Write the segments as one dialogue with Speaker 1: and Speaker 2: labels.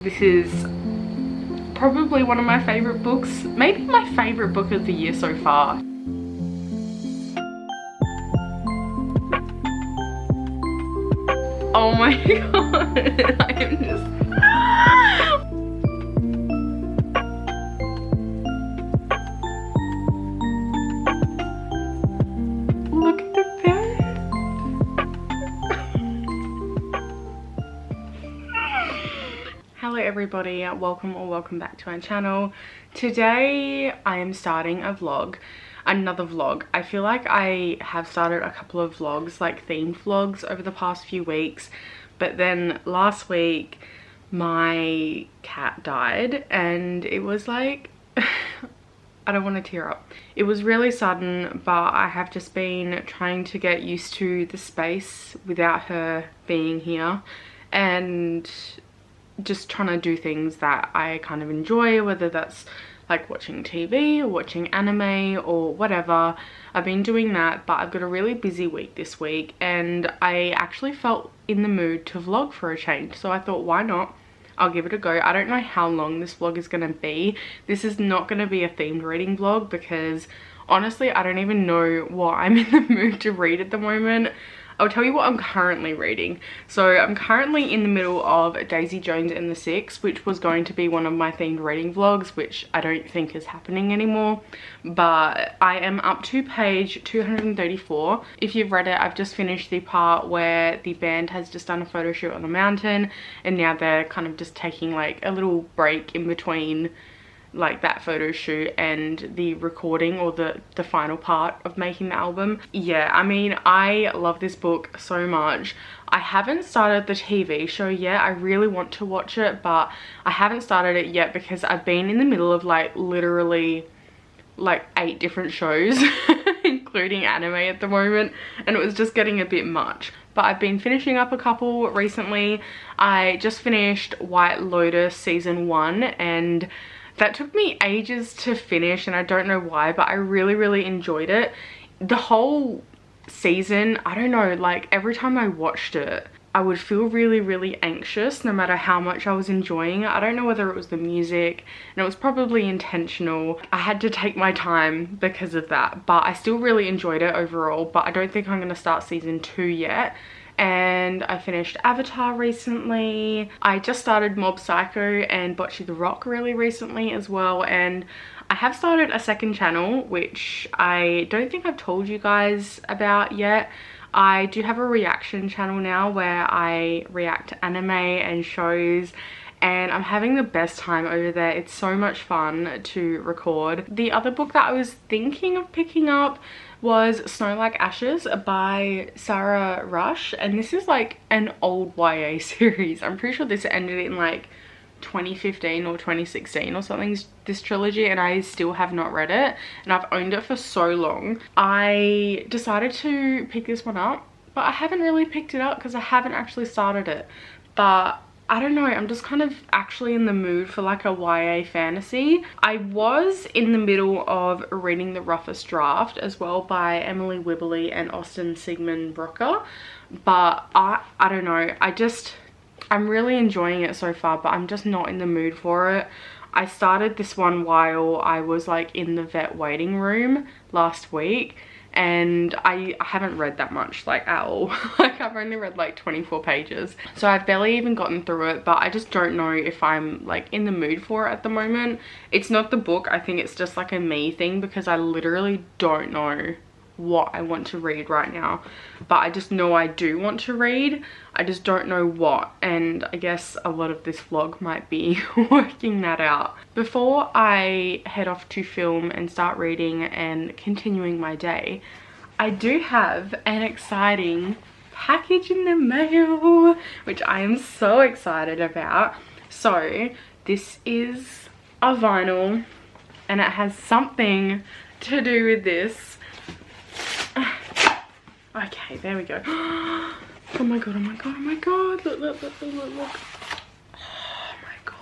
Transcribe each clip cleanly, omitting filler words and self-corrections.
Speaker 1: This is probably one of my favorite books, maybe my favorite book of the year so far. Oh my god, I am just... Look at the bed. Hello everybody, welcome back to my channel. Today I am starting a vlog, another vlog. I feel like I have started a couple of vlogs, like themed vlogs over the past few weeks, but then last week my cat died and it was like I don't want to tear up. It was really sudden, but I have just been trying to get used to the space without her being here and just trying to do things that I kind of enjoy, whether that's like watching TV or watching anime or whatever. I've been doing that, but I've got a really busy week this week and I actually felt in the mood to vlog for a change, so I thought, why not? I'll give it a go. I don't know how long this vlog is going to be. This is not going to be a themed reading vlog because honestly I don't even know what I'm in the mood to read at the moment. I'll tell you what I'm currently reading. So I'm currently in the middle of Daisy Jones and the Six, which was going to be one of my themed reading vlogs, which I don't think is happening anymore. But I am up to page 234. If you've read it, I've just finished the part where the band has just done a photo shoot on a mountain and now they're kind of just taking like a little break in between like that photo shoot and the recording or the final part of making the album. Yeah, I mean, I love this book so much. I haven't started the TV show yet. I really want to watch it, but I haven't started it yet because I've been in the middle of like literally like 8 different shows including anime at the moment, and it was just getting a bit much. But I've been finishing up a couple recently. I just finished White Lotus season 1 and that took me ages to finish and I don't know why, but I really enjoyed it. The whole season, I don't know, like every time I watched it, I would feel really anxious no matter how much I was enjoying it. I don't know whether it was the music, and it was probably intentional. I had to take my time because of that, but I still really enjoyed it overall. But I don't think I'm going to start season 2 yet. And I finished Avatar recently. I just started Mob Psycho and Bocce the Rock really recently as well, and I have started a second channel which I don't think I've told you guys about yet. I do have a reaction channel now where I react to anime and shows, and I'm having the best time over there. It's so much fun to record. The other book that I was thinking of picking up was Snow Like Ashes by Sarah Rush, and this is like an old YA series. I'm pretty sure this ended in like 2015 or 2016 or something, this trilogy, and I still have not read it and I've owned it for so long. I decided to pick this one up, but I haven't really picked it up because I haven't actually started it. But I don't know, I'm just kind of actually in the mood for like a YA fantasy. I was in the middle of reading The Roughest Draft as well by Emily Wibberley and Austin Sigmund Brocker, but I don't know, I'm really enjoying it so far, but I'm just not in the mood for it. I started this one while I was like in the vet waiting room last week, and I haven't read that much like at all. Like I've only read like 24 pages, so I've barely even gotten through it, but I just don't know if I'm like in the mood for it at the moment. It's not the book, I think it's just like a me thing because I literally don't know what I want to read right now, but I just know I do want to read. I just don't know what, and I guess a lot of this vlog might be working that out. Before I head off to film and start reading and continuing my day, I do have an exciting package in the mail, which I am so excited about. So this is a vinyl and it has something to do with this. Okay, there we go. Oh my god, oh my god, oh my god. Look. Oh my god.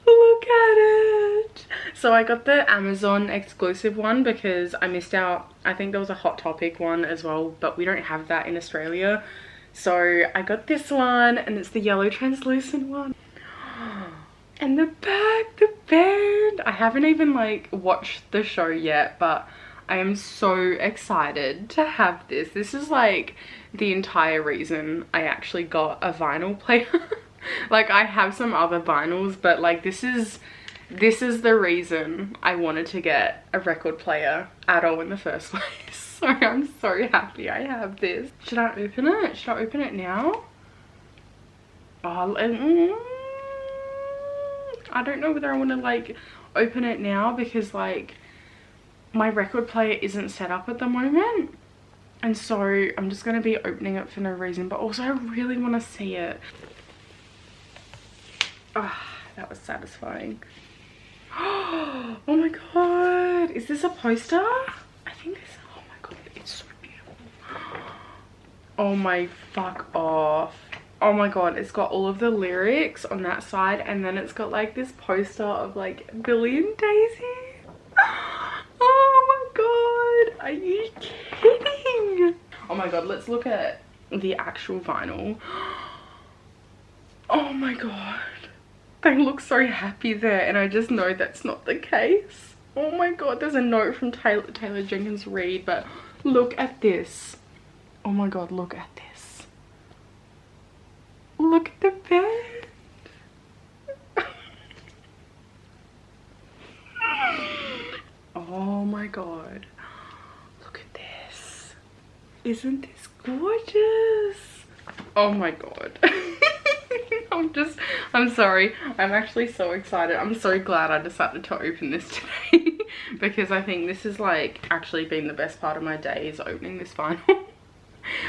Speaker 1: Look at it. So I got the Amazon exclusive one because I missed out. I think there was a Hot Topic one as well, but we don't have that in Australia. So I got this one, and it's the yellow translucent one. And the back, the band. I haven't even like watched the show yet, but I am so excited to have this. This is like the entire reason I actually got a vinyl player. Like I have some other vinyls, but like this is the reason I wanted to get a record player at all in the first place. So I'm so happy I have this. Should I open it? Should I open it now? Oh, I don't know whether I want to like open it now, because like my record player isn't set up at the moment, and so I'm just going to be opening it for no reason, but also I really want to see it. Ah, that was satisfying. Oh my god, is this a poster? I think this, oh my god, it's so beautiful. Oh my fuck off. Oh my god, it's got all of the lyrics on that side, and then it's got like this poster of like Billy and Daisy. Oh my god, are you kidding? Oh my god, let's look at the actual vinyl. Oh my god, they look so happy there, and I just know that's not the case. Oh my god, there's a note from Taylor Jenkins Reid, but look at this. Oh my god, look at this. Look at the bed. Oh my god. Look at this. Isn't this gorgeous? Oh my god. I'm sorry. I'm actually so excited. I'm so glad I decided to open this today. Because I think this has like actually been the best part of my day, is opening this vinyl.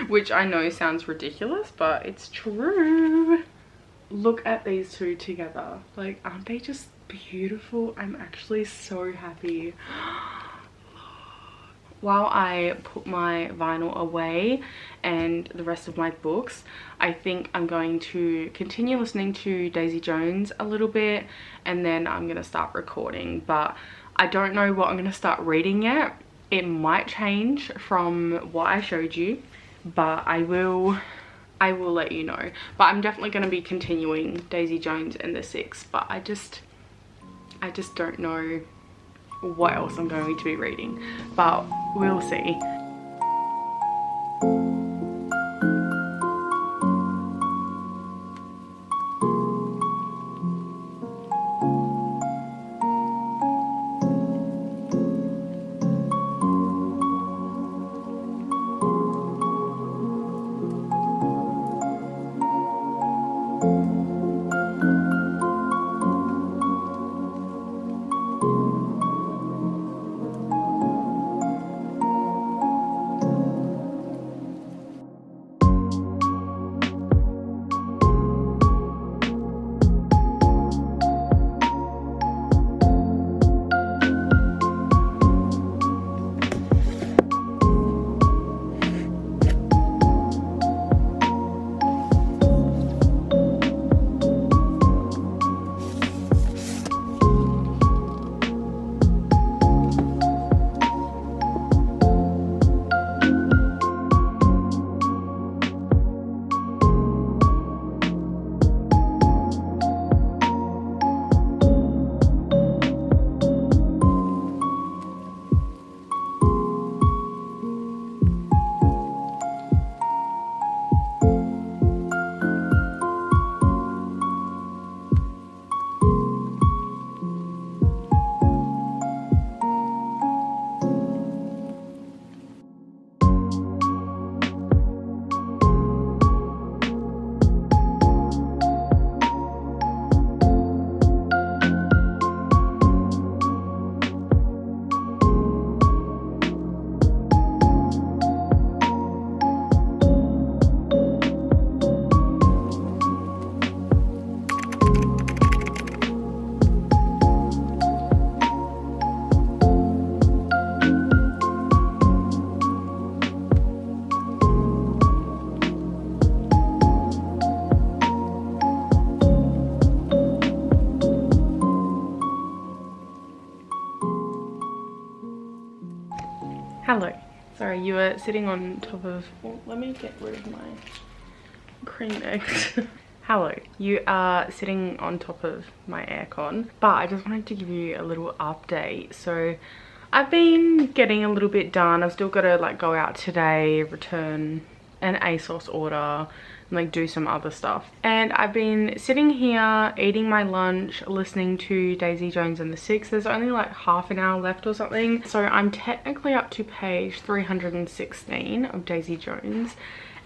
Speaker 1: Which I know sounds ridiculous, but it's true. Look at these two together. Like, aren't they just beautiful? I'm actually so happy. While I put my vinyl away and the rest of my books, I think I'm going to continue listening to Daisy Jones a little bit, and then I'm going to start recording. But I don't know what I'm going to start reading yet. It might change from what I showed you, but I will let you know. But I'm definitely going to be continuing Daisy Jones and the Six, but I just don't know what else I'm going to be reading, but we'll see. Hello. Sorry, you were sitting on top of... Well, let me get rid of my cream eggs. Hello, you are sitting on top of my aircon, but I just wanted to give you a little update. So I've been getting a little bit done. I've still got to like go out today, return an ASOS order, and like do some other stuff. And I've been sitting here eating my lunch, listening to Daisy Jones and the Six. There's only like half an hour left or something. So I'm technically up to page 316 of Daisy Jones.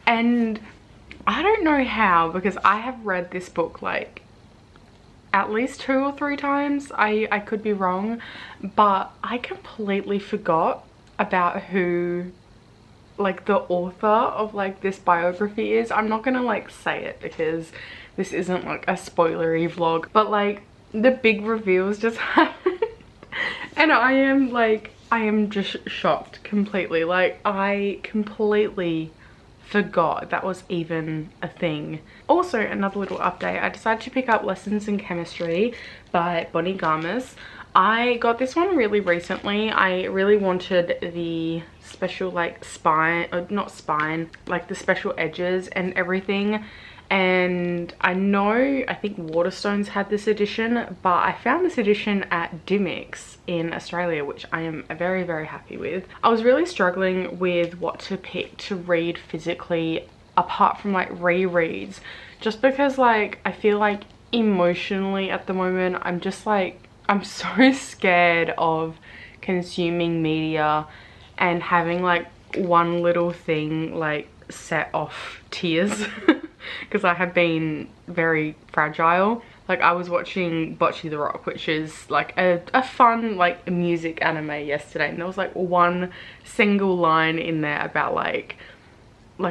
Speaker 1: And I don't know how, because I have read this book like at least 2 or 3 times. I could be wrong, but I completely forgot about who like the author of like this biography is. I'm not gonna like say it because this isn't like a spoilery vlog, but like the big reveals just happened and I am just shocked completely. Like I completely forgot that was even a thing. Also, another little update, I decided to pick up Lessons in Chemistry by Bonnie Garmus. I got this one really recently. I really wanted the special like spine, or not spine, like the special edges and everything. And I think Waterstones had this edition, but I found this edition at Dimmicks in Australia, which I am very, very happy with. I was really struggling with what to pick to read physically apart from like rereads, just because like I feel like emotionally at the moment I'm just like, I'm so scared of consuming media and having like one little thing like set off tears because I have been very fragile. Like I was watching Bocce the Rock, which is like a fun like music anime yesterday, and there was like one single line in there about like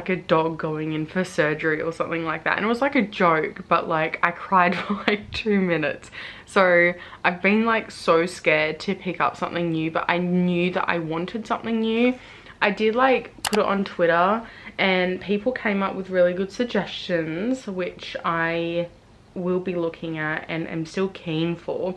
Speaker 1: a dog going in for surgery or something like that, and it was like a joke, but like I cried for like 2 minutes. So I've been like so scared to pick up something new, but I knew that I wanted something new. I did like put it on Twitter and people came up with really good suggestions, which I will be looking at and am still keen for.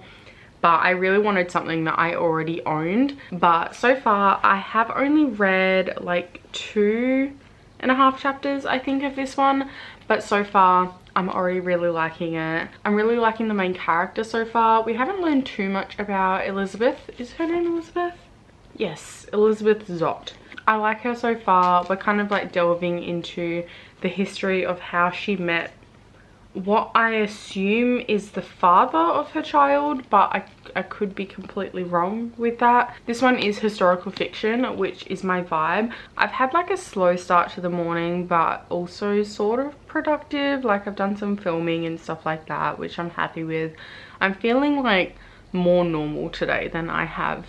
Speaker 1: But I really wanted something that I already owned. But so far I have only read like 2.5 chapters I think of this one, but so far I'm already really liking it. I'm really liking the main character so far. We haven't learned too much about Elizabeth. Is her name Elizabeth? Yes, Elizabeth Zott. I like her so far. We're kind of like delving into the history of how she met what I assume is the father of her child, but I could be completely wrong with that. This one is historical fiction, which is my vibe. I've had like a slow start to the morning, but also sort of productive. Like I've done some filming and stuff like that, which I'm happy with. I'm feeling like more normal today than I have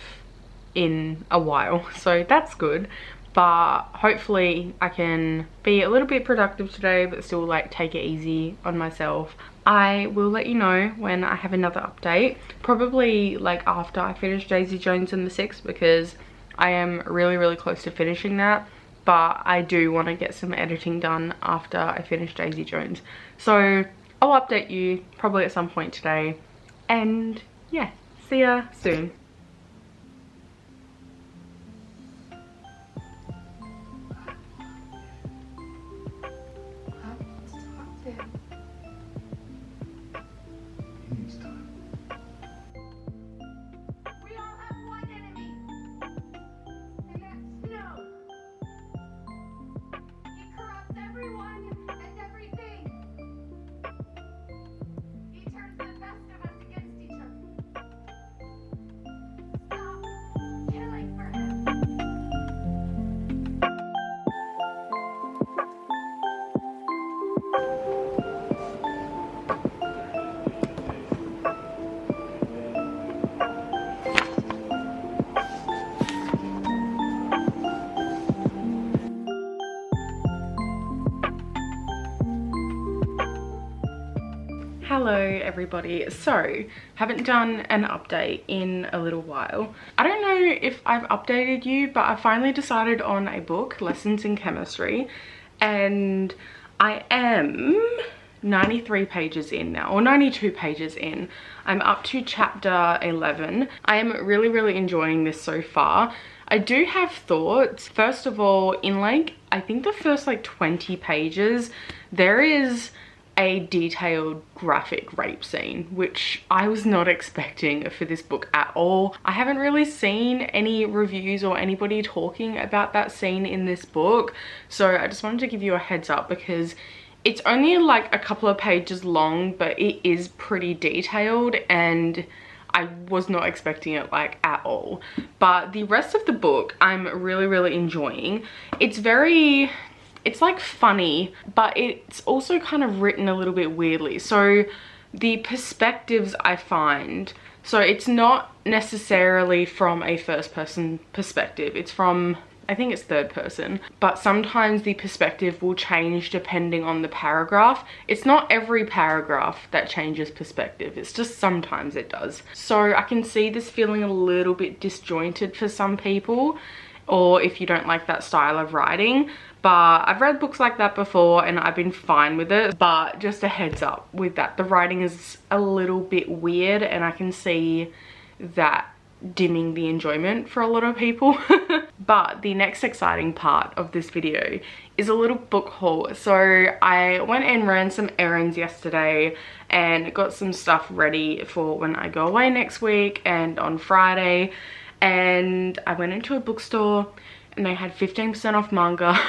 Speaker 1: in a while, so that's good. But hopefully I can be a little bit productive today, but still like take it easy on myself. I will let you know when I have another update, probably like after I finish Daisy Jones and the Six, because I am really, really close to finishing that. But I do want to get some editing done after I finish Daisy Jones, so I'll update you probably at some point today. And yeah, see ya soon. Hello everybody. So haven't done an update in a little while. I don't know if I've updated you, but I finally decided on a book, Lessons in Chemistry, and I am 93 pages in now, or 92 pages in. I'm up to chapter 11. I am really, really enjoying this so far. I do have thoughts. First of all, in like I think the first like 20 pages, there is a detailed graphic rape scene, which I was not expecting for this book at all. I haven't really seen any reviews or anybody talking about that scene in this book, so I just wanted to give you a heads up because it's only like a couple of pages long, but it is pretty detailed and I was not expecting it like at all. But the rest of the book I'm really enjoying. It's like funny, but it's also kind of written a little bit weirdly. So the perspectives I find, so it's not necessarily from a first person perspective, it's from, I think it's third person, but sometimes the perspective will change depending on the paragraph. It's not every paragraph that changes perspective, it's just sometimes it does. So I can see this feeling a little bit disjointed for some people, or if you don't like that style of writing. But I've read books like that before and I've been fine with it. But just a heads up with that, the writing is a little bit weird and I can see that dimming the enjoyment for a lot of people. But the next exciting part of this video is a little book haul. So I went and ran some errands yesterday and got some stuff ready for when I go away next week and on Friday. And I went into a bookstore and they had 15% off manga.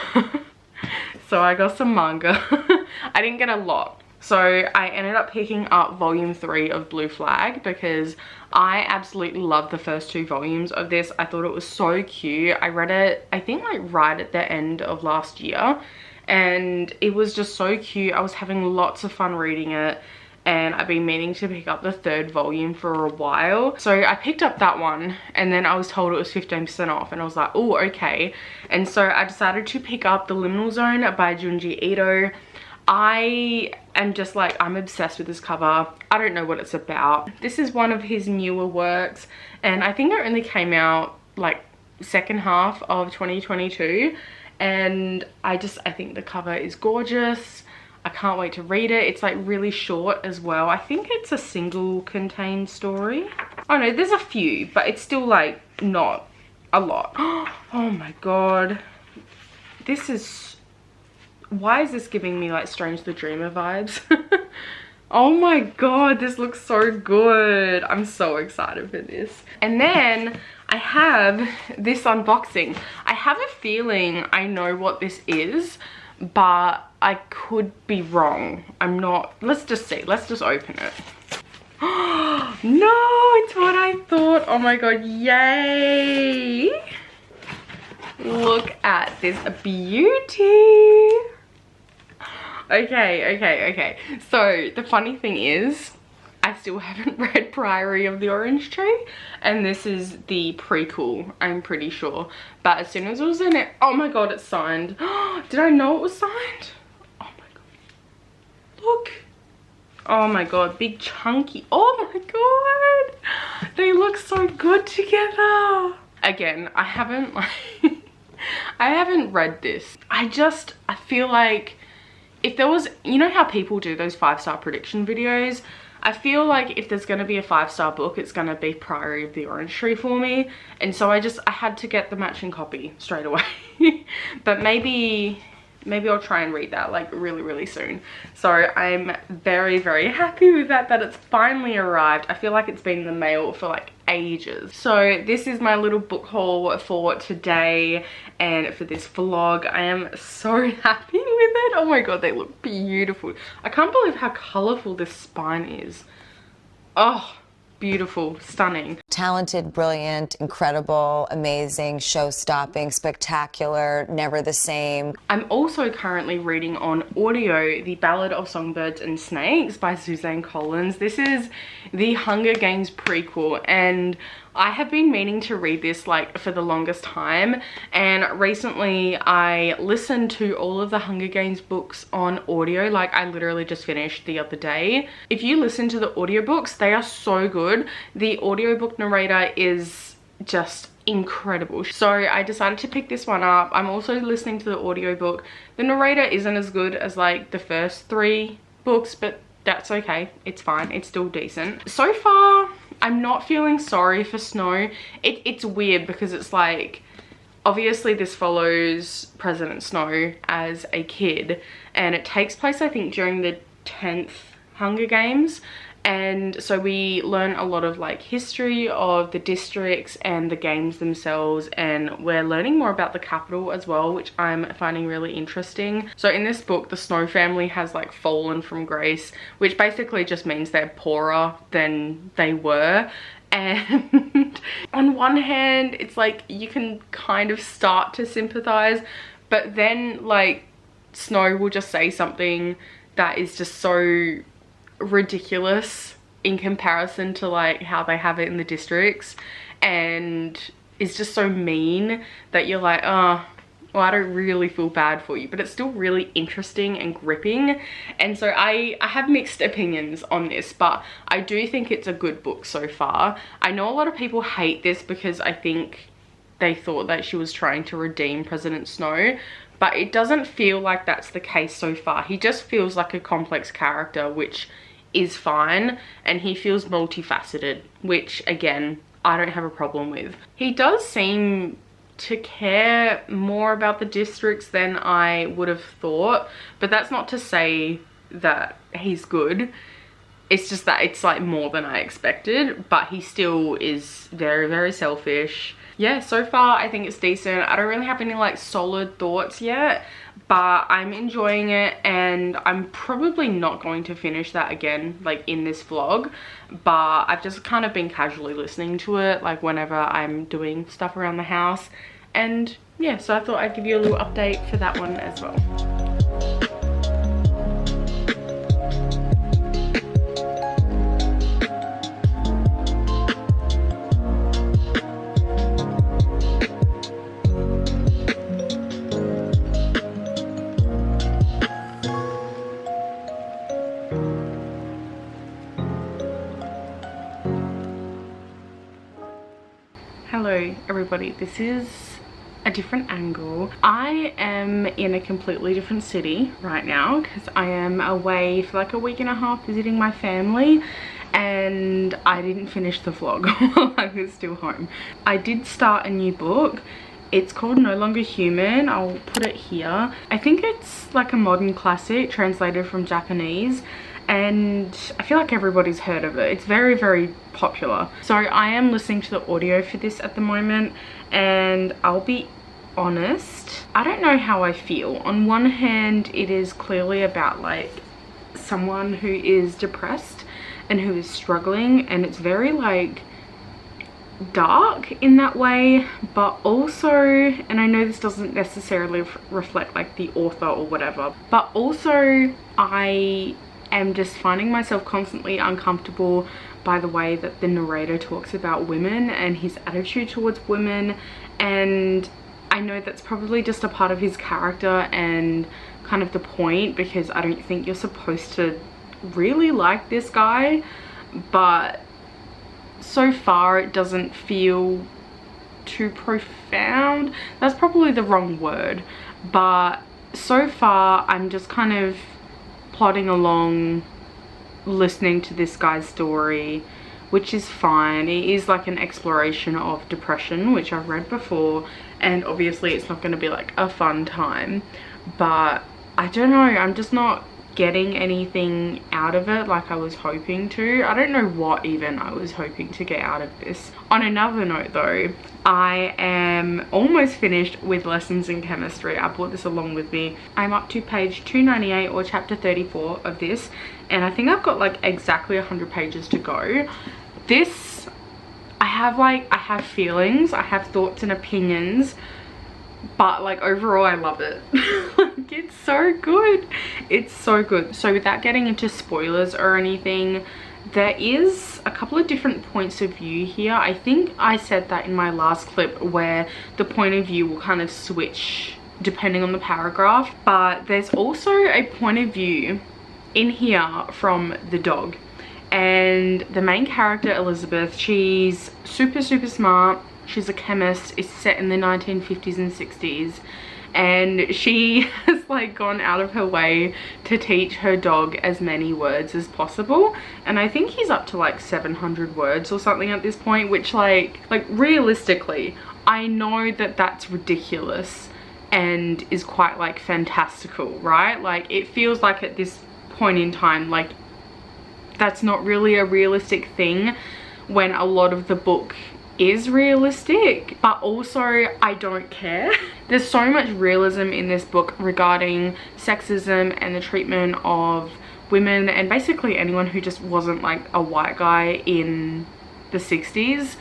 Speaker 1: So I got some manga. I didn't get a lot. So I ended up picking up volume 3 of Blue Flag because I absolutely love the first 2 volumes of this. I thought it was so cute. I read it, I think like right at the end of last year, and it was just so cute. I was having lots of fun reading it. And I've been meaning to pick up the 3rd volume for a while. So I picked up that one and then I was told it was 15% off and I was like, oh, okay. And so I decided to pick up The Liminal Zone by Junji Ito. I am just like, I'm obsessed with this cover. I don't know what it's about. This is one of his newer works and I think it only came out like second half of 2022. And I think the cover is gorgeous. I can't wait to read it. It's like really short as well. I think it's a single contained story. Oh no, there's a few, but it's still like not a lot. Oh my god. This is, why is this giving me like Strange the Dreamer vibes? Oh my god, this looks so good. I'm so excited for this. And then I have this unboxing. I have a feeling I know what this is, but I could be wrong. I'm not. Let's just see. Let's just open it. No, it's what I thought. Oh my god, yay. Look at this beauty. Okay. So the funny thing is, I still haven't read Priory of the Orange Tree, and this is the prequel, I'm pretty sure. But as soon as it was in it, oh my god, it's signed. Did I know it was signed? Oh my god. Look. Oh my god, big chunky. Oh my god. They look so good together. Again, I haven't I haven't read this. I feel like if there was, you know how people do those 5-star prediction videos? I feel like if there's going to be a 5-star book, it's going to be Priory of the Orange Tree for me. And so I had to get the matching copy straight away. But maybe I'll try and read that like really soon. So I'm very happy with that it's finally arrived. I feel like it's been in the mail for like ages. So this is my little book haul for today and for this vlog. I am so happy with it. Oh my god, they look beautiful. I can't believe how colorful this spine is. Oh, beautiful, stunning.
Speaker 2: Talented, brilliant, incredible, amazing, show-stopping, spectacular, never the same.
Speaker 1: I'm also currently reading on audio The Ballad of Songbirds and Snakes by Suzanne Collins. This is the Hunger Games prequel, and I have been meaning to read this like for the longest time, and recently I listened to all of the Hunger Games books on audio. Like I literally just finished the other day. If you listen to the audiobooks, they are so good. The audiobook narrator is just incredible. So I decided to pick this one up. I'm also listening to the audiobook. The narrator isn't as good as like the first 3 books, but that's okay. It's fine. It's still decent. So far, I'm not feeling sorry for Snow. It's weird because it's like, Obviously this follows President Snow as a kid, and it takes place, I think, during the 10th Hunger Games. And so we learn a lot of like history of the districts and the games themselves, and we're learning more about the capital as well, which I'm finding really interesting. So in this book, the Snow family has like fallen from grace, which basically just means they're poorer than they were. And on one hand, it's like you can kind of start to sympathize, but then like Snow will just say something that is just so ridiculous in comparison to like how they have it in the districts, and it's just so mean that you're like, oh, well, I don't really feel bad for you, but it's still really interesting and gripping. And so I have mixed opinions on this, but I do think it's a good book so far. I know a lot of people hate this because I think they thought that she was trying to redeem President Snow, but it doesn't feel like that's the case so far. He just feels like a complex character, which is fine, and he feels multifaceted, which again, I don't have a problem with. He does seem to care more about the districts than I would have thought, but that's not to say that he's good. It's just that it's like more than I expected, but he still is very, very selfish. Yeah, so far I think it's decent. I don't really have any like solid thoughts yet, but I'm enjoying it, and I'm probably not going to finish that again like in this vlog, but I've just kind of been casually listening to it like whenever I'm doing stuff around the house. And yeah, so I thought I'd give you a little update for that one as well. Hello everybody, this is a different angle. I am in a completely different city right now because I am away for like a week and a half visiting my family, and I didn't finish the vlog while I was still home. I did start a new book. It's called No Longer Human. I'll put it here. I think it's like a modern classic translated from Japanese, and I feel like everybody's heard of it. It's very, very popular. So I am listening to the audio for this at the moment, and I'll be honest, I don't know how I feel. On one hand, it is clearly about like someone who is depressed and who is struggling, and it's very like dark in that way, but also, and I know this doesn't necessarily reflect like the author or whatever, but also I am just finding myself constantly uncomfortable by the way that the narrator talks about women and his attitude towards women. And I know that's probably just a part of his character and kind of the point, because I don't think you're supposed to really like this guy, but so far it doesn't feel too profound. That's probably the wrong word, but so far I'm just kind of plodding along listening to this guy's story, which is fine. It is like an exploration of depression, which I've read before, and obviously it's not going to be like a fun time, but I don't know, I'm just not getting anything out of it like I was hoping to. I don't know what even I was hoping to get out of this. On another note though, I am almost finished with lessons in chemistry. I brought this along with me. I'm up to page 298 or chapter 34 of this, and I think I've got like exactly 100 pages to go. This, I have feelings, I have thoughts and opinions, but like overall I love it. Like it's so good, it's so good. So without getting into spoilers or anything, there is a couple of different points of view here. I think I said that in my last clip, where the point of view will kind of switch depending on the paragraph, but there's also a point of view in here from the dog. And the main character, Elizabeth, she's super smart. She's a chemist. It's set in the 1950s and 60s, and she has like gone out of her way to teach her dog as many words as possible, and I think he's up to like 700 words or something at this point, which like realistically I know that that's ridiculous and is quite like fantastical, right? Like it feels like at this point in time like that's not really a realistic thing when a lot of the book is realistic, but also I don't care. There's so much realism in this book regarding sexism and the treatment of women and basically anyone who just wasn't like a white guy in the 60s.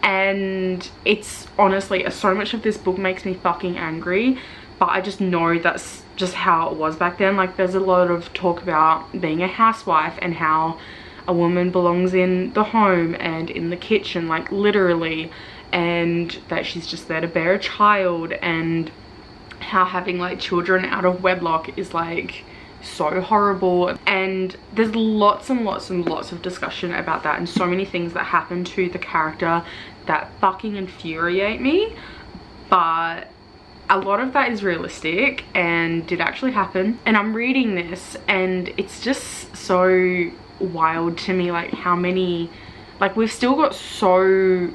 Speaker 1: And it's honestly, so much of this book makes me fucking angry, but I just know that's just how it was back then. Like there's a lot of talk about being a housewife and how a woman belongs in the home and in the kitchen, like literally, and that she's just there to bear a child, and how having like children out of wedlock is like so horrible. And there's lots and lots and lots of discussion about that, and so many things that happen to the character that fucking infuriate me, but a lot of that is realistic and did actually happen. And I'm reading this and it's just so wild to me, like how many, like we've still got so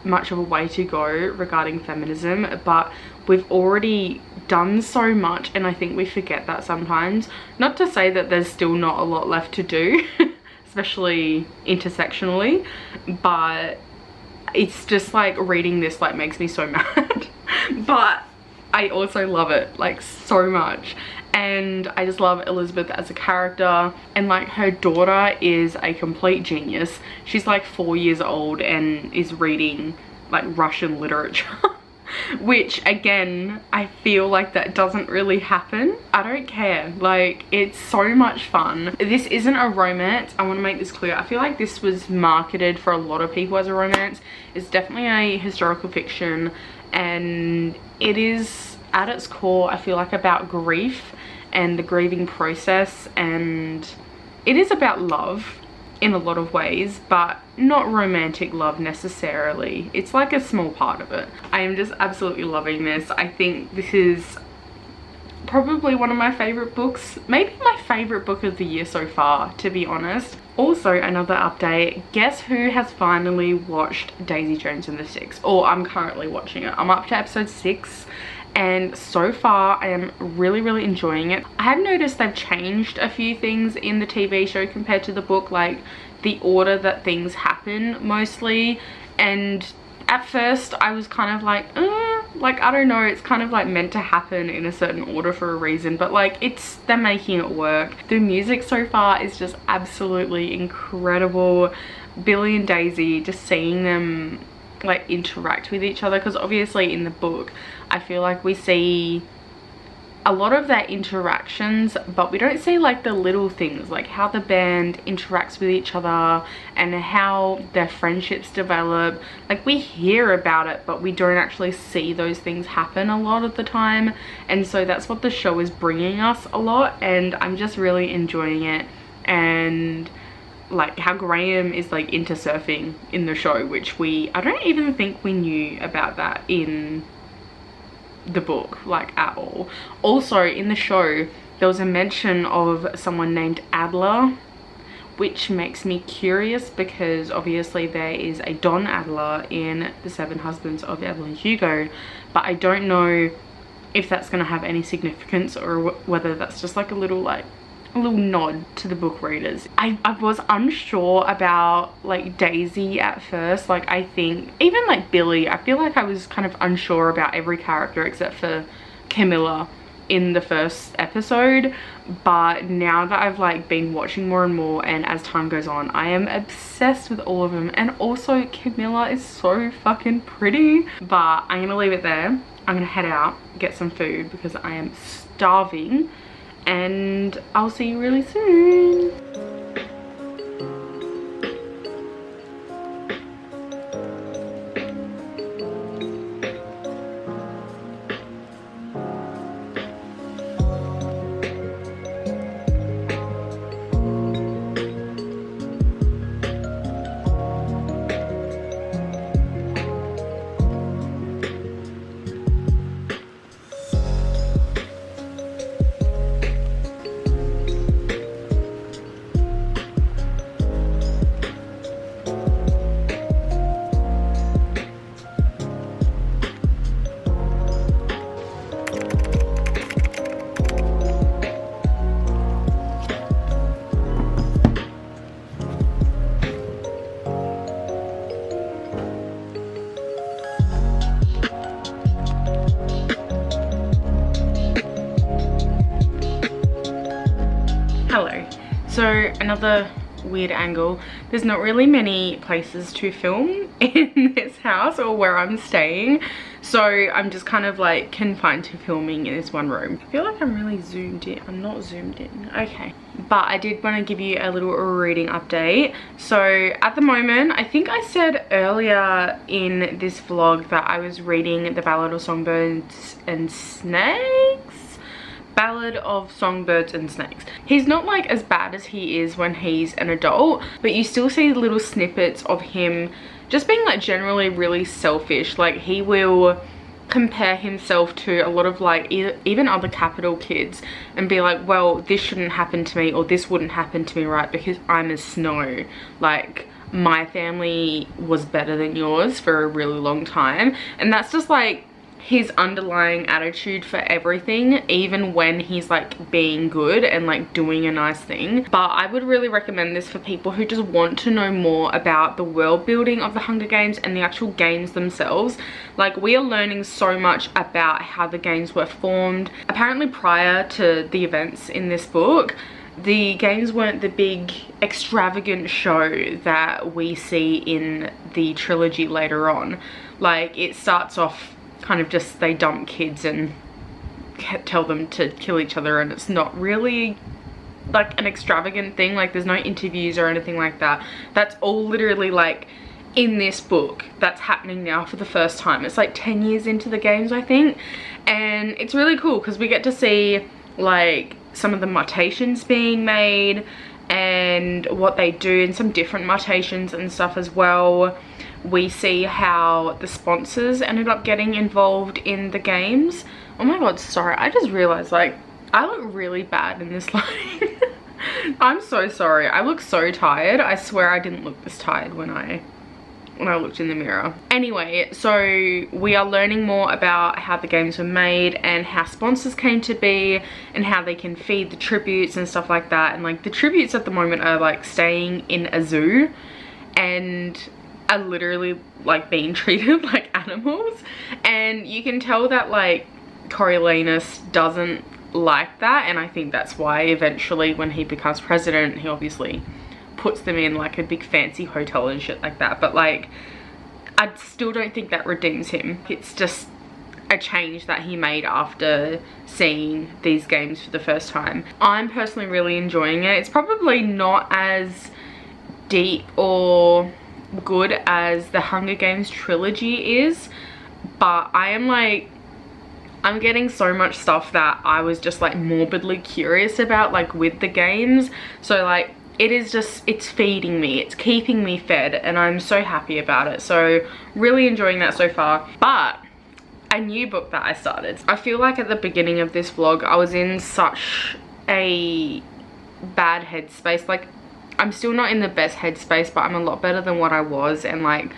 Speaker 1: much of a way to go regarding feminism, but we've already done so much, and I think we forget that sometimes. Not to say that there's still not a lot left to do especially intersectionally, but it's just like reading this like makes me so mad but I also love it like so much. And I just love Elizabeth as a character, and like her daughter is a complete genius. She's like 4 years old and is reading like Russian literature which again I feel like that doesn't really happen. I don't care, like it's so much fun. This isn't a romance, I want to make this clear. I feel like this was marketed for a lot of people as a romance. It's definitely a historical fiction, and it is at its core I feel like about grief and the grieving process, and it is about love in a lot of ways, but not romantic love necessarily. It's like a small part of it. I am just absolutely loving this. I think this is probably one of my favorite books, maybe my favorite book of the year so far, to be honest. Also, another update, guess who has finally watched Daisy Jones and the Six? Or I'm currently watching it. I'm up to episode 6, and so far I am really enjoying it. I have noticed they've changed a few things in the TV show compared to the book, like the order that things happen mostly. And at first I was kind of like I don't know, it's kind of like meant to happen in a certain order for a reason, but like they're making it work. The music so far is just absolutely incredible. Billy and Daisy, just seeing them like interact with each other, because obviously in the book I feel like we see a lot of their interactions, but we don't see like the little things, like how the band interacts with each other and how their friendships develop. Like we hear about it, but we don't actually see those things happen a lot of the time, and so that's what the show is bringing us a lot, and I'm just really enjoying it. And like how Graham is like into surfing in the show, which I don't even think we knew about that in the book like at all. Also in the show there was a mention of someone named Adler, which makes me curious because obviously there is a Don Adler in The Seven Husbands of Evelyn Hugo, but I don't know if that's going to have any significance or whether that's just like a little nod to the book readers. I was unsure about like Daisy at first. Like I think even like Billy, I feel like I was kind of unsure about every character except for Camilla in the first episode, but now that I've like been watching more and more, and as time goes on, I am obsessed with all of them. And also Camilla is so fucking pretty. But I'm gonna leave it there. I'm gonna head out, get some food because I am starving, and I'll see you really soon. another weird angle. There's not really many places to film in this house or where I'm staying, so I'm just kind of like confined to filming in this one room. I feel like I'm really zoomed in. I'm not zoomed in. Okay, but I did want to give you a little reading update. So at the moment, I think I said earlier in this vlog that I was reading the Ballad of Songbirds and Snakes. Ballad of Songbirds and Snakes. He's not like as bad as he is when he's an adult, but you still see little snippets of him just being like generally really selfish. Like he will compare himself to a lot of like even other capital kids and be like, well, this shouldn't happen to me, or this wouldn't happen to me, right, because I'm a snow. Like my family was better than yours for a really long time. And that's just like his underlying attitude for everything, even when he's like being good and like doing a nice thing. But I would really recommend this for people who just want to know more about the world building of the Hunger Games and the actual games themselves. Like we are learning so much about how the games were formed. Apparently prior to the events in this book, the games weren't the big extravagant show that we see in the trilogy later on. Like it starts off kind of just they dump kids and tell them to kill each other, and it's not really like an extravagant thing. Like there's no interviews or anything like that. That's all literally like in this book that's happening now for the first time. It's like 10 years into the games, I think, and it's really cool because we get to see like some of the mutations being made and what they do, and some different mutations and stuff as well. We see how the sponsors ended up getting involved in the games. Oh my god, sorry, I just realized like I look really bad in this lighting. I'm so sorry, I look so tired. I swear I didn't look this tired when I looked in the mirror. Anyway, so we are learning more about how the games were made and how sponsors came to be and how they can feed the tributes and stuff like that. And like the tributes at the moment are like staying in a zoo and are literally like being treated like animals, and you can tell that like Coriolanus doesn't like that, and I think that's why eventually when he becomes president he obviously puts them in like a big fancy hotel and shit like that. But like I still don't think that redeems him. It's just a change that he made after seeing these games for the first time. I'm personally really enjoying it. It's probably not as deep or good as the Hunger Games trilogy is, but I'm getting so much stuff that I was just like morbidly curious about, like with the games. So like it is just, it's feeding me, it's keeping me fed, and I'm so happy about it. So really enjoying that so far. But a new book that I started, I feel like at the beginning of this vlog I was in such a bad headspace. Like I'm still not in the best headspace, but I'm a lot better than what I was, and like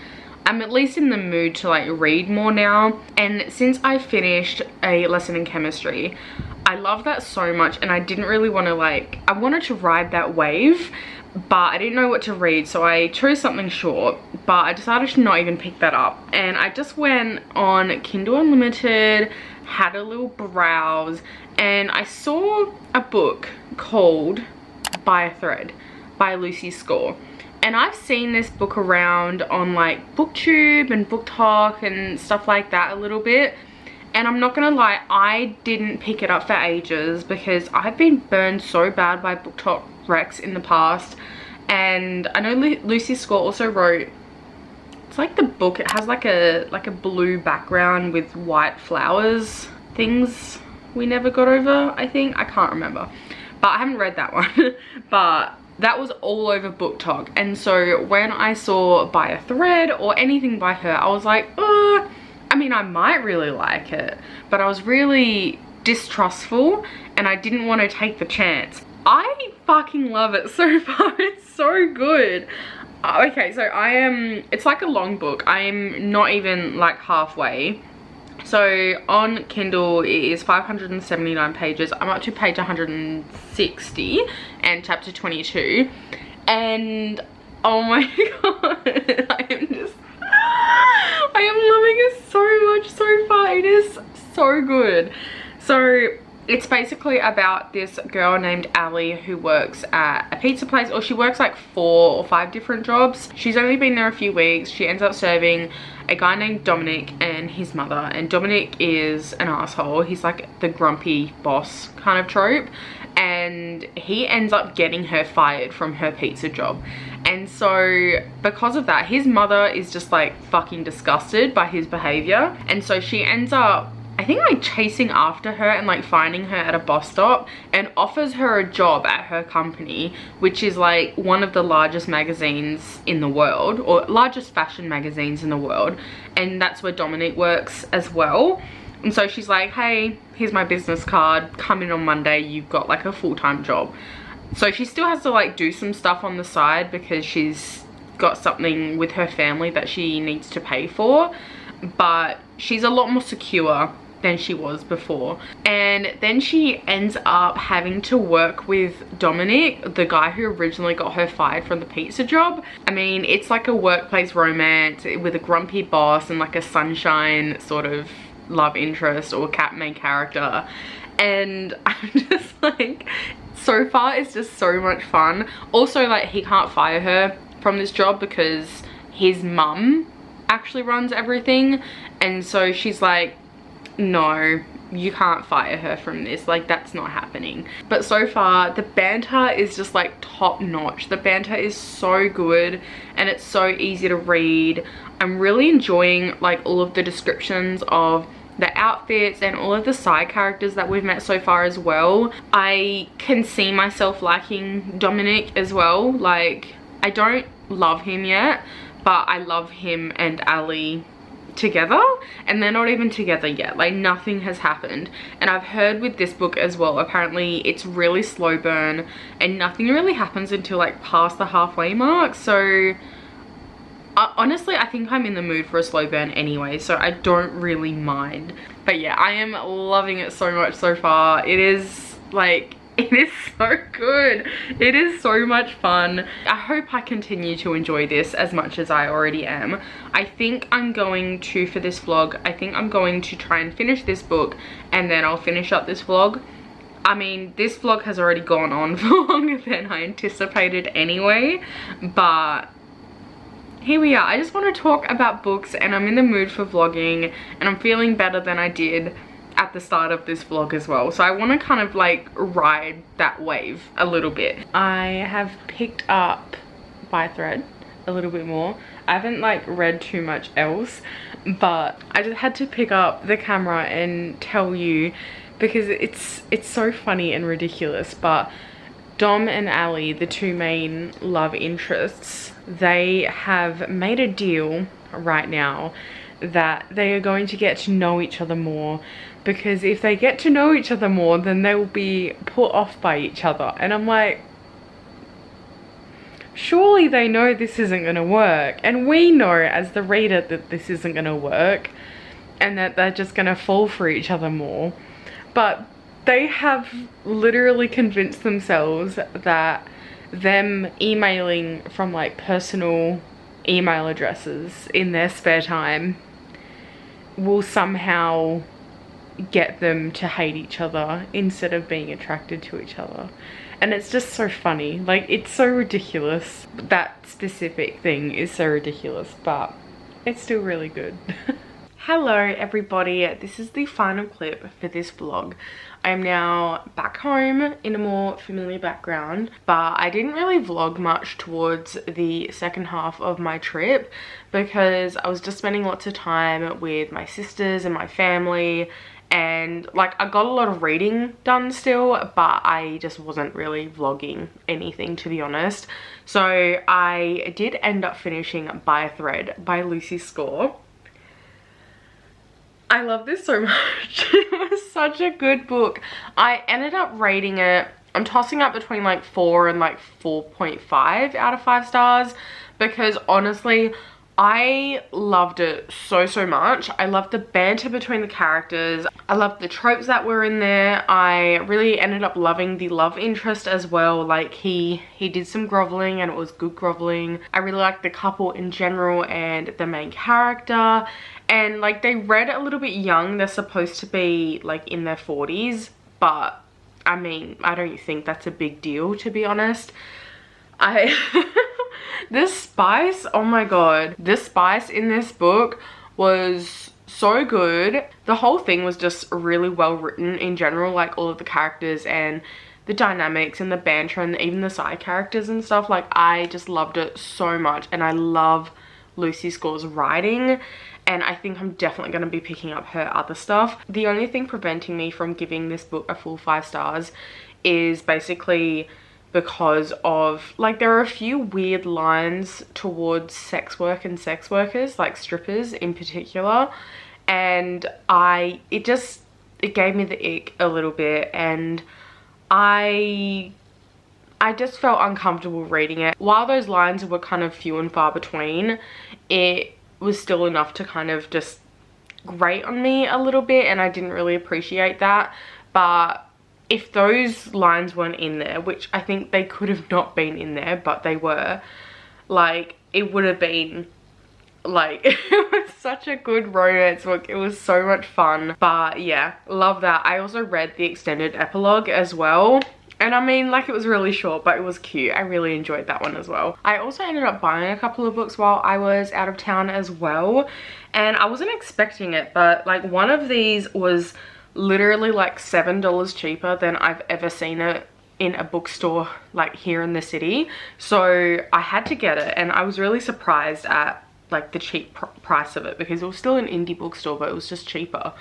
Speaker 1: I'm at least in the mood to like read more now. And since I finished a lesson in chemistry, I love that so much, and I didn't really want to like, I wanted to ride that wave, but I didn't know what to read, so I chose something short. But I decided to not even pick that up, and I just went on Kindle Unlimited, had a little browse, and I saw a book called By a Thread by Lucy Score. And I've seen this book around on like BookTube and BookTok and stuff like that a little bit, and I'm not gonna lie, I didn't pick it up for ages because I've been burned so bad by BookTok recs in the past. And I know Lucy Score also wrote, it's like the book, it has like a blue background with white flowers, things we never got over, I think. I can't remember, but I haven't read that one. But that was all over BookTok, and so when I saw By a Thread or anything by her, I was like, oh, I mean, I might really like it, but I was really distrustful and I didn't want to take the chance. I fucking love it so far. It's so good. Okay, so it's like a long book. I'm not even like halfway. So on Kindle it is 579 pages. I'm up to page 160 and chapter 22, and oh my god, I am loving it so much so far. It is so good. So It's basically about this girl named Ali who works at a pizza place, or she works like 4 or 5 different jobs. She's only been there a few weeks. She ends up serving a guy named Dominic and his mother, and Dominic is an asshole. He's like the grumpy boss kind of trope, and he ends up getting her fired from her pizza job. And so because of that, his mother is just like fucking disgusted by his behavior, and so she ends up, I think, like chasing after her and like finding her at a bus stop and offers her a job at her company, which is like one of the largest magazines in the world, or largest fashion magazines in the world, and that's where Dominic works as well. And so she's like, hey, here's my business card, come in on Monday, you've got like a full-time job. So she still has to like do some stuff on the side because she's got something with her family that she needs to pay for, but she's a lot more secure than she was before. And then she ends up having to work with Dominic, the guy who originally got her fired from the pizza job. I mean, it's like a workplace romance with a grumpy boss and like a sunshine sort of love interest or main character. And I'm just like, so far it's just so much fun. Also, like, he can't fire her from this job because his mum actually runs everything, and so she's like, no, you can't fire her from this, like that's not happening. But so far the banter is just like top notch. The banter is so good and it's so easy to read. I'm really enjoying like all of the descriptions of the outfits and all of the side characters that we've met so far as well. I can see myself liking Dominic as well. Like, I don't love him yet, but I love him and Ali together, and they're not even together yet. Like, nothing has happened. And I've heard with this book as well, apparently it's really slow burn and nothing really happens until like past the halfway mark. So honestly, I think I'm in the mood for a slow burn anyway, so I don't really mind. But yeah, I am loving it so much so far. It is like, it is so good. It is so much fun. I hope I continue to enjoy this as much as I already am. I think I'm going to, for this vlog, I think I'm going to try and finish this book and then I'll finish up this vlog. I mean, this vlog has already gone on for longer than I anticipated anyway, but here we are. I just want to talk about books and I'm in the mood for vlogging and I'm feeling better than I did at the start of this vlog as well. So I want to kind of like ride that wave a little bit. I have picked up by thread a little bit more. I haven't like read too much else, but I just had to pick up the camera and tell you because it's so funny and ridiculous. But Dom and Ali, the two main love interests, they have made a deal right now that they are going to get to know each other more, because if they get to know each other more, then they will be put off by each other. And I'm like, surely they know this isn't going to work, and we know as the reader that this isn't going to work and that they're just going to fall for each other more. But they have literally convinced themselves that them emailing from like personal email addresses in their spare time will somehow get them to hate each other instead of being attracted to each other. And it's just so funny. Like, it's so ridiculous. That specific thing is so ridiculous, but it's still really good. Hello everybody, this is the final clip for this vlog. I am now back home in a more familiar background, but I didn't really vlog much towards the second half of my trip because I was just spending lots of time with my sisters and my family, and like I got a lot of reading done still, but I just wasn't really vlogging anything, to be honest. So I did end up finishing By a Thread by Lucy Score. I love this so much. It was such a good book. I ended up rating it, I'm tossing up between like 4 and like 4.5 out of 5 stars because honestly, I loved it so much. I loved the banter between the characters. I loved the tropes that were in there. I really ended up loving the love interest as well. Like he did some groveling and it was good groveling. I really liked the couple in general and the main character. And like they read a little bit young. They're supposed to be like in their 40s. but I mean, I don't think that's a big deal, to be honest. I this spice, oh my god, this spice in this book was so good. The whole thing was just really well written in general, like all of the characters and the dynamics and the banter and even the side characters and stuff. Like, I just loved it so much, and I love Lucy Score's writing, and I think I'm definitely going to be picking up her other stuff. The only thing preventing me from giving this book a full 5 stars is basically because of, like, there are a few weird lines towards sex work and sex workers, like strippers in particular, and it gave me the ick a little bit, and I just felt uncomfortable reading it. While those lines were kind of few and far between, it was still enough to kind of just grate on me a little bit, and I didn't really appreciate that. But if those lines weren't in there, which I think they could have not been in there, but they were, like, it would have been, like, it was such a good romance book. It was so much fun. But yeah, love that. I also read the extended epilogue as well, and I mean, like, it was really short, but it was cute. I really enjoyed that one as well. I also ended up buying a couple of books while I was out of town as well, and I wasn't expecting it, but like, one of these was literally like $7 cheaper than I've ever seen it in a bookstore, like, here in the city. So I had to get it, and I was really surprised at, like, the cheap price of it, because it was still an indie bookstore, but it was just cheaper.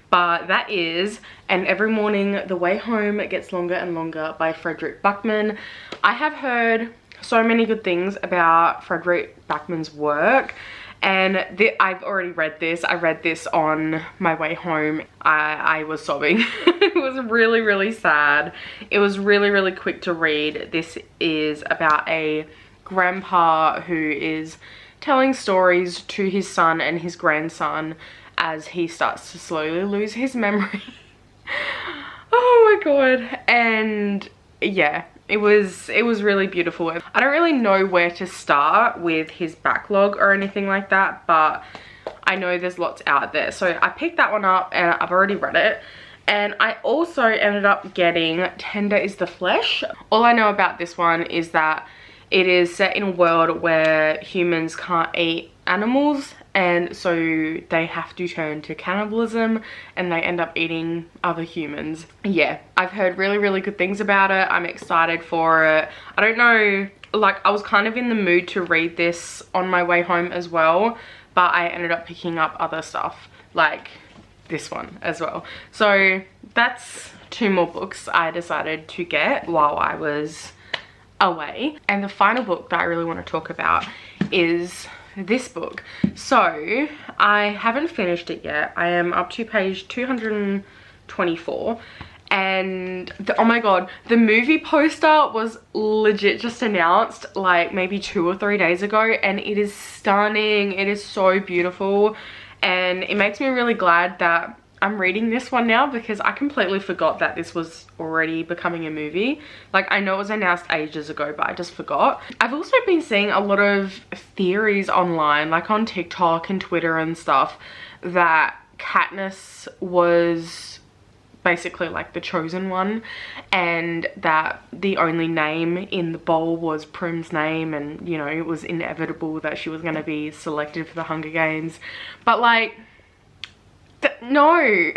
Speaker 1: But that is And Every Morning the Way Home Gets Longer and Longer by Frederick Backman. I have heard so many good things about Frederick Backman's work, and I've already read this. I read this on my way home. I was sobbing. It was really, really sad. It was really, really quick to read. This is about a grandpa who is telling stories to his son and his grandson as he starts to slowly lose his memory. Oh my god. And yeah, it was really beautiful. I don't really know where to start with his backlog or anything like that, but I know there's lots out there. So I picked that one up, and I've already read it. And I also ended up getting Tender is the Flesh. All I know about this one is that it is set in a world where humans can't eat animals, and so they have to turn to cannibalism, and they end up eating other humans. Yeah, I've heard really, really good things about it. I'm excited for it. I don't know, like, I was kind of in the mood to read this on my way home as well, but I ended up picking up other stuff, like this one as well. So that's 2 more books I decided to get while I was away. And the final book that I really want to talk about is this book. So I haven't finished it yet. I am up to page 224, and oh my god, the movie poster was legit just announced like maybe 2 or 3 days ago, and it is stunning. It is so beautiful, and it makes me really glad that I'm reading this one now, because I completely forgot that this was already becoming a movie. Like, I know it was announced ages ago, but I just forgot. I've also been seeing a lot of theories online, like on TikTok and Twitter and stuff, that Katniss was basically like the chosen one, and that the only name in the bowl was Prim's name, and you know, it was inevitable that she was going to be selected for the Hunger Games. But like, no.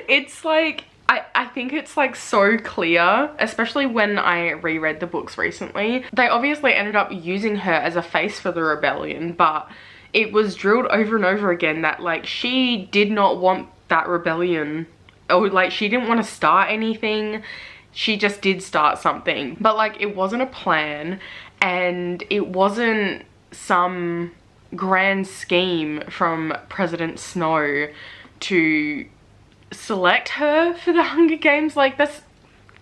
Speaker 1: It's like, I think it's like so clear, especially when I reread the books recently. They obviously ended up using her as a face for the rebellion, but it was drilled over and over again that like she did not want that rebellion, or like she didn't want to start anything. She just did start something, but like it wasn't a plan, and it wasn't some grand scheme from President Snow to select her for the Hunger Games. Like, that's,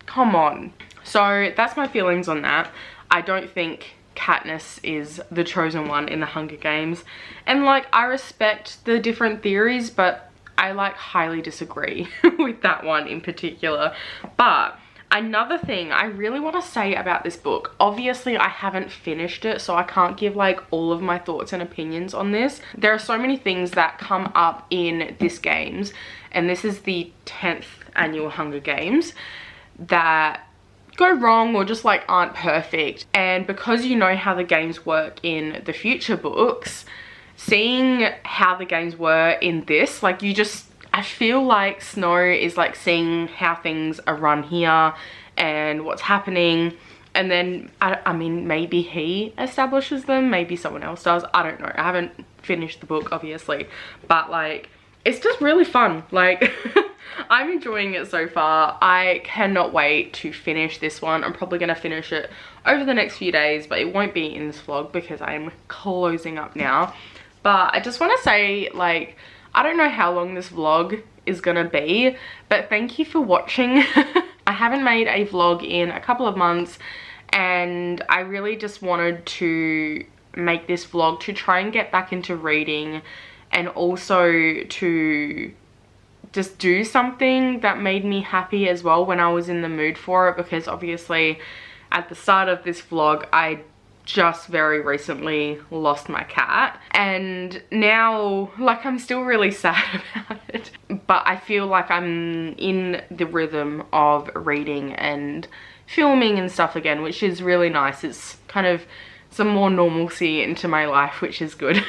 Speaker 1: come on. So that's my feelings on that. I don't think Katniss is the chosen one in the Hunger Games, and like, I respect the different theories, but I like highly disagree with that one in particular. But Another thing I really want to say about this book, obviously I haven't finished it, so I can't give like all of my thoughts and opinions on this. There are so many things that come up in this games, and this is the 10th annual Hunger Games, that go wrong or just like aren't perfect. And because you know how the games work in the future books, seeing how the games were in this, like I feel like Snow is like seeing how things are run here and what's happening, and then I mean maybe he establishes them, maybe someone else does, I don't know. I haven't finished the book obviously, but like it's just really fun. Like I'm enjoying it so far. I cannot wait to finish this one. I'm probably gonna finish it over the next few days, but it won't be in this vlog because I'm closing up now. But I just want to say, like, I don't know how long this vlog is gonna be, but thank you for watching. I haven't made a vlog in a couple of months, and I really just wanted to make this vlog to try and get back into reading, and also to just do something that made me happy as well when I was in the mood for it, because obviously at the start of this vlog I just very recently lost my cat, and now like I'm still really sad about it, but I feel like I'm in the rhythm of reading and filming and stuff again, which is really nice. It's kind of some more normalcy into my life, which is good.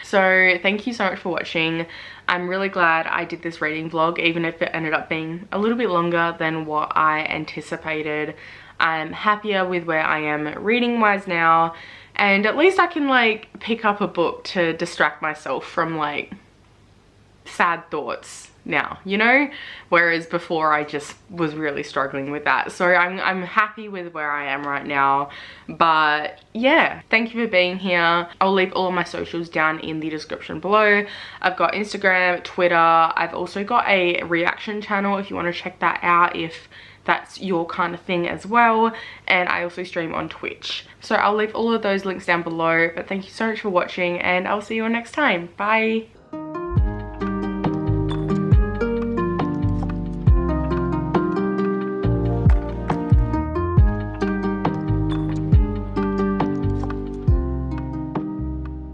Speaker 1: So thank you so much for watching. I'm really glad I did this reading vlog, even if it ended up being a little bit longer than what I anticipated. I'm happier with where I am reading wise now, and at least I can like pick up a book to distract myself from like sad thoughts now, you know, whereas before I just was really struggling with that. So I'm happy with where I am right now. But yeah, thank you for being here. I'll leave all of my socials down in the description below. I've got Instagram, Twitter. I've also got a reaction channel if you want to check that out, if that's your kind of thing as well. And I also stream on Twitch, so I'll leave all of those links down below. But thank you so much for watching, and I'll see you all next time. Bye.